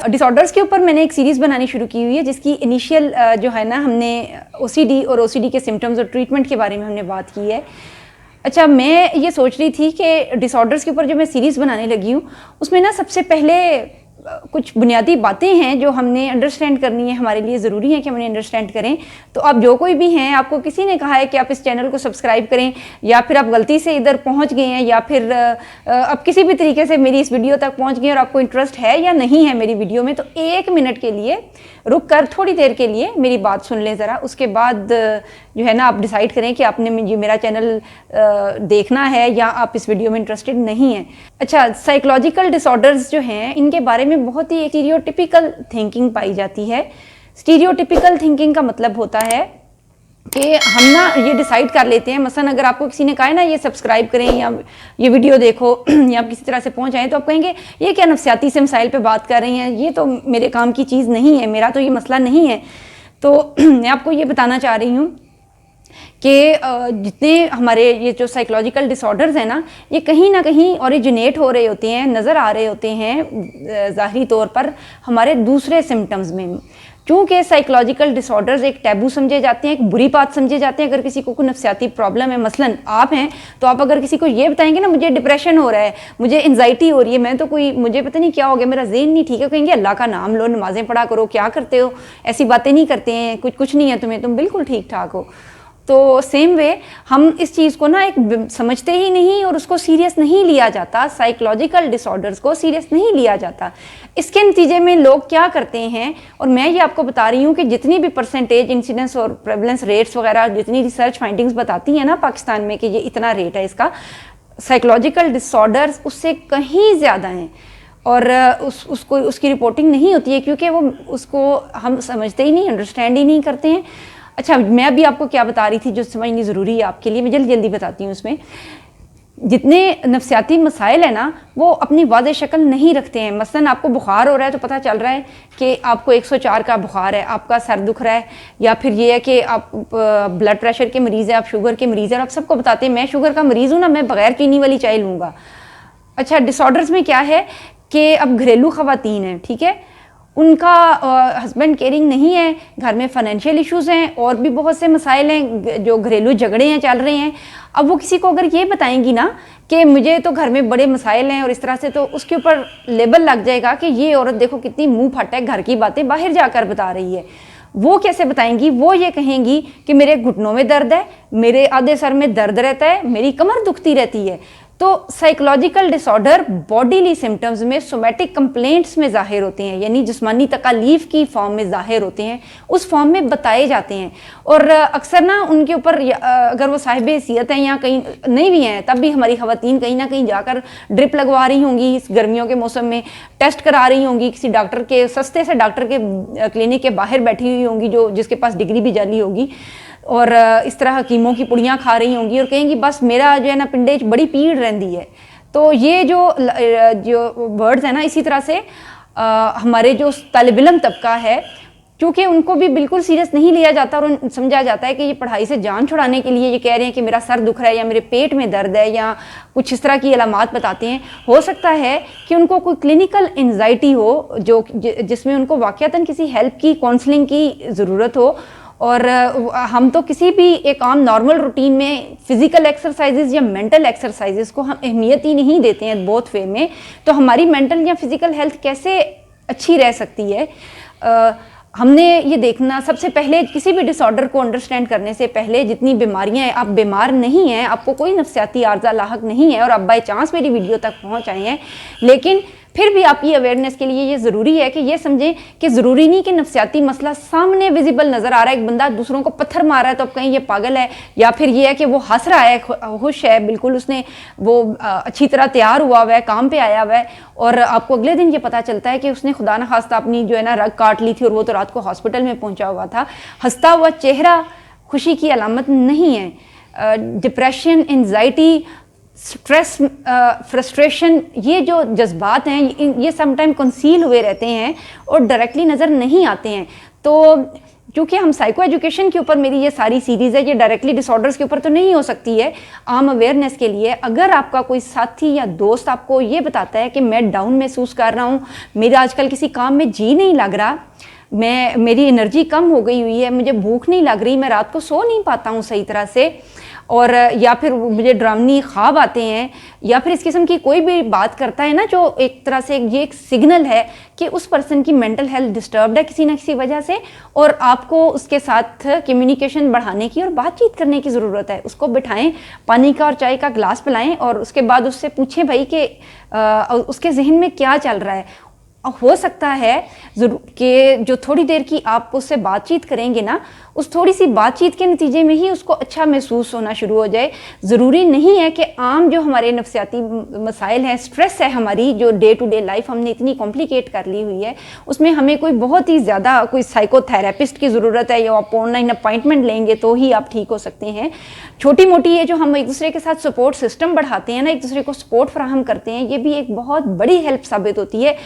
Disorders के ऊपर मैंने एक सीरीज़ बनानी शुरू की हुई है, जिसकी इनिशियल जो है ना, हमने ओसीडी और ओसीडी के सिम्टम्स और ट्रीटमेंट के बारे में हमने बात की है। अच्छा, मैं ये सोच रही थी कि डिसऑर्डर्स के ऊपर जो मैं सीरीज़ बनाने लगी हूँ, उसमें ना सबसे पहले कुछ बुनियादी बातें हैं जो हमने अंडरस्टैंड करनी है, हमारे लिए ज़रूरी है कि हम उन्हें अंडरस्टैंड करें। तो आप जो कोई भी हैं, आपको किसी ने कहा है कि आप इस चैनल को सब्सक्राइब करें, या फिर आप गलती से इधर पहुंच गए हैं, या फिर आप किसी भी तरीके से मेरी इस वीडियो तक पहुंच गए और आपको इंटरेस्ट है या नहीं है मेरी वीडियो में, तो 1 मिनट के लिए रुक कर थोड़ी देर के लिए मेरी बात सुन लें ज़रा। उसके बाद जो है ना, आप डिसाइड करें कि आपने मेरा चैनल देखना है या आप इस वीडियो में इंटरेस्टेड नहीं हैं। अच्छा, साइकोलॉजिकल डिसऑर्डर्स जो हैं, इनके बारे में बहुत ही स्टीरियोटिपिकल थिंकिंग पाई जाती है। स्टीरियोटिपिकल थिंकिंग का मतलब होता है कि हम ना ये डिसाइड कर लेते हैं, मसलन अगर आपको किसी ने कहा है ना ये सब्सक्राइब करें या ये वीडियो देखो या आप किसी तरह से पहुंच आए, तो आप कहेंगे ये क्या नफ्सियाती से मसाइल पे बात कर रही हैं, ये तो मेरे काम की चीज़ नहीं है, मेरा तो ये मसला नहीं है। तो मैं आपको ये बताना चाह रही हूँ कि जितने हमारे ये जो साइकोलॉजिकल डिसऑर्डर्स हैं ना, ये कहीं ना कहीं ओरिजिनेट हो रहे होते हैं, नज़र आ रहे होते हैं ज़ाहरी तौर पर हमारे दूसरे सिम्टम्स में। क्योंकि साइकोलॉजिकल डिसऑर्डर्स एक टैबू समझे जाते हैं, एक बुरी बात समझे जाते हैं। अगर किसी को कोई नफ्सियाती प्रॉब्लम है, मसलन आप हैं, तो आप अगर किसी को ये बताएंगे ना मुझे डिप्रेशन हो रहा है, मुझे एंजाइटी हो रही है, मैं तो कोई मुझे पता नहीं क्या हो गया, मेरा ज़हन नहीं ठीक है, कहेंगे अल्लाह का नाम लो, नमाज़ें पढ़ा करो, क्या करते हो, ऐसी बातें नहीं करते हैं, कुछ नहीं है तुम्हें, तुम बिल्कुल ठीक ठाक हो। तो सेम वे हम इस चीज़ को ना एक समझते ही नहीं और उसको सीरियस नहीं लिया जाता, साइकोलॉजिकल डिसऑर्डर्स को सीरियस नहीं लिया जाता। इसके नतीजे में लोग क्या करते हैं, और मैं ये आपको बता रही हूँ कि जितनी भी परसेंटेज इंसिडेंस और प्रेवलेंस रेट्स वगैरह जितनी रिसर्च फाइंडिंग्स बताती हैं ना पाकिस्तान में कि ये इतना रेट है इसका, साइकोलॉजिकल डिसऑर्डर्स उससे कहीं ज़्यादा हैं। और उसको उसकी रिपोर्टिंग नहीं होती है क्योंकि वो उसको हम समझते ही नहीं, अंडरस्टैंड ही नहीं करते हैं। अच्छा, मैं अभी आपको क्या बता रही थी जो समझनी ज़रूरी है आपके लिए, मैं जल्दी जल्दी बताती हूँ। उसमें जितने नफ्सियाती मसाइल है ना, वो अपनी वाज़ेह शक्ल नहीं रखते हैं। मसलन आपको बुखार हो रहा है तो पता चल रहा है कि आपको 104 का बुखार है, आपका सर दुख रहा है, या फिर ये है कि आप ब्लड प्रेशर के मरीज़ हैं, आप शुगर के मरीज़ हैं, और आप सबको बताते हैं मैं शुगर का मरीज़ हूँ ना, मैं बग़ैर चीनी वाली चाय लूँगा। अच्छा, डिसऑर्डर्स में क्या है कि अब घरेलू ख़वातीन हैं, ठीक है, उनका हस्बैंड केयरिंग नहीं है, घर में फाइनेंशियल इश्यूज़ हैं, और भी बहुत से मसाइल हैं, जो घरेलू झगड़े हैं चल रहे हैं। अब वो किसी को अगर ये बताएंगी ना कि मुझे तो घर में बड़े मसाइल हैं और इस तरह से, तो उसके ऊपर लेबल लग जाएगा कि ये औरत देखो कितनी मुंह फट है, घर की बातें बाहर जाकर बता रही है। वो कैसे बताएंगी? वो ये कहेंगी कि मेरे घुटनों में दर्द है, मेरे आधे सर में दर्द रहता है, मेरी कमर दुखती रहती है। तो साइकोलॉजिकल डिसऑर्डर बॉडीली सिम्टम्स में, सोमैटिक कंप्लेंट्स में ज़ाहिर होते हैं, यानी जिस्मानी तकालीफ की फॉर्म में ज़ाहिर होते हैं, उस फॉर्म में बताए जाते हैं। और अक्सर ना उनके ऊपर अगर वो साहिब हैसियत हैं या कहीं नहीं भी हैं, तब भी हमारी ख़वातीन कहीं ना कहीं जाकर ड्रिप लगवा रही होंगी, इस गर्मियों के मौसम में टेस्ट करा रही होंगी, किसी डॉक्टर के सस्ते से डॉक्टर के क्लिनिक के बाहर बैठी हुई होंगी, जो जिसके पास डिग्री भी जाली होगी, और इस तरह हकीमों की पुड़ियाँ खा रही होंगी और कहेंगी बस मेरा जो है ना पिंडे बड़ी पीड़ रहती है। तो ये जो वर्ड्स है ना, इसी तरह से हमारे जो तालिब इल्म तबका है, क्योंकि उनको भी बिल्कुल सीरियस नहीं लिया जाता और समझा जाता है कि ये पढ़ाई से जान छुड़ाने के लिए ये कह रहे हैं कि मेरा सर दुख रहा है या मेरे पेट में दर्द है या कुछ इस तरह की अलामात बताते हैं। हो सकता है कि उनको कोई क्लिनिकल एंजाइटी हो जिसमें उनको वाक़यातन किसी हेल्प की, काउंसलिंग की ज़रूरत हो। और हम तो किसी भी एक आम नॉर्मल रूटीन में फिज़िकल एक्सरसाइजेज या मेंटल एक्सरसाइजेज को हम अहमियत ही नहीं देते हैं बोथ वे में। तो हमारी मेंटल या फिज़िकल हेल्थ कैसे अच्छी रह सकती है? हमने ये देखना, सबसे पहले किसी भी डिसऑर्डर को अंडरस्टैंड करने से पहले जितनी बीमारियां हैं, आप बीमार नहीं हैं, आपको कोई नफ्सियाती आर्जा लाहक नहीं है और आप बाई चांस मेरी वीडियो तक पहुंच आए हैं, लेकिन फिर भी आपकी अवेयरनेस के लिए ये ज़रूरी है कि ये समझें कि ज़रूरी नहीं कि नफ्सियाती मसला सामने विजिबल नज़र आ रहा है, एक बंदा दूसरों को पत्थर मार रहा है तो आप कहीं ये पागल है, या फिर ये है कि वो हंस रहा है, खुश है, बिल्कुल उसने वो अच्छी तरह तैयार हुआ है, काम पे आया हुआ है, और आपको अगले दिन ये पता चलता है कि उसने खुदा न खास्ता अपनी जो है ना रग काट ली थी और वो तो रात को हॉस्पिटल में पहुंचा हुआ था। हंसता हुआ चेहरा खुशी की अलामत नहीं है। डिप्रेशन, एंजाइटी, स्ट्रेस, फ्रस्ट्रेशन, ये जो जज्बात हैं ये समटाइम कंसील हुए रहते हैं और डायरेक्टली नज़र नहीं आते हैं। तो क्योंकि हम साइको एजुकेशन के ऊपर मेरी ये सारी सीरीज़ है, ये डायरेक्टली डिसऑर्डर्स के ऊपर तो नहीं हो सकती है, आम अवेयरनेस के लिए। अगर आपका कोई साथी या दोस्त आपको ये बताता है कि मैं डाउन महसूस कर रहा हूँ, मेरा आजकल किसी काम में जी नहीं लग रहा, मेरी एनर्जी कम हो गई हुई है, मुझे भूख नहीं लग रही, मैं रात को सो नहीं पाता हूँ सही तरह से, और या फिर मुझे डरावनी ख्वाब आते हैं, या फिर इस किस्म की कोई भी बात करता है ना, जो एक तरह से ये एक सिग्नल है कि उस पर्सन की मेंटल हेल्थ डिस्टर्ब्ड है किसी न किसी वजह से, और आपको उसके साथ कम्युनिकेशन बढ़ाने की और बातचीत करने की ज़रूरत है। उसको बिठाएं, पानी का और चाय का गिलास पिलाएं, और उसके बाद उससे पूछें भाई कि उसके जहन में क्या चल रहा है। हो सकता है कि जो थोड़ी देर की आप उससे बातचीत करेंगे ना, उस थोड़ी सी बातचीत के नतीजे में ही उसको अच्छा महसूस होना शुरू हो जाए। ज़रूरी नहीं है कि आम जो हमारे नफ्सियाती मसाइल हैं, स्ट्रेस है हमारी जो डे टू डे लाइफ हमने इतनी कॉम्प्लिकेट कर ली हुई है, उसमें हमें कोई बहुत ही ज़्यादा कोई साइकोथेरेपिस्ट की ज़रूरत है, या आप ऑनलाइन अपॉइंटमेंट लेंगे तो ही आप ठीक हो सकते हैं। छोटी मोटी ये जो हम एक दूसरे के साथ सपोर्ट सिस्टम बढ़ाते हैं ना, एक दूसरे को सपोर्ट फराहम करते हैं, ये भी एक बहुत बड़ी हेल्प साबित होती है।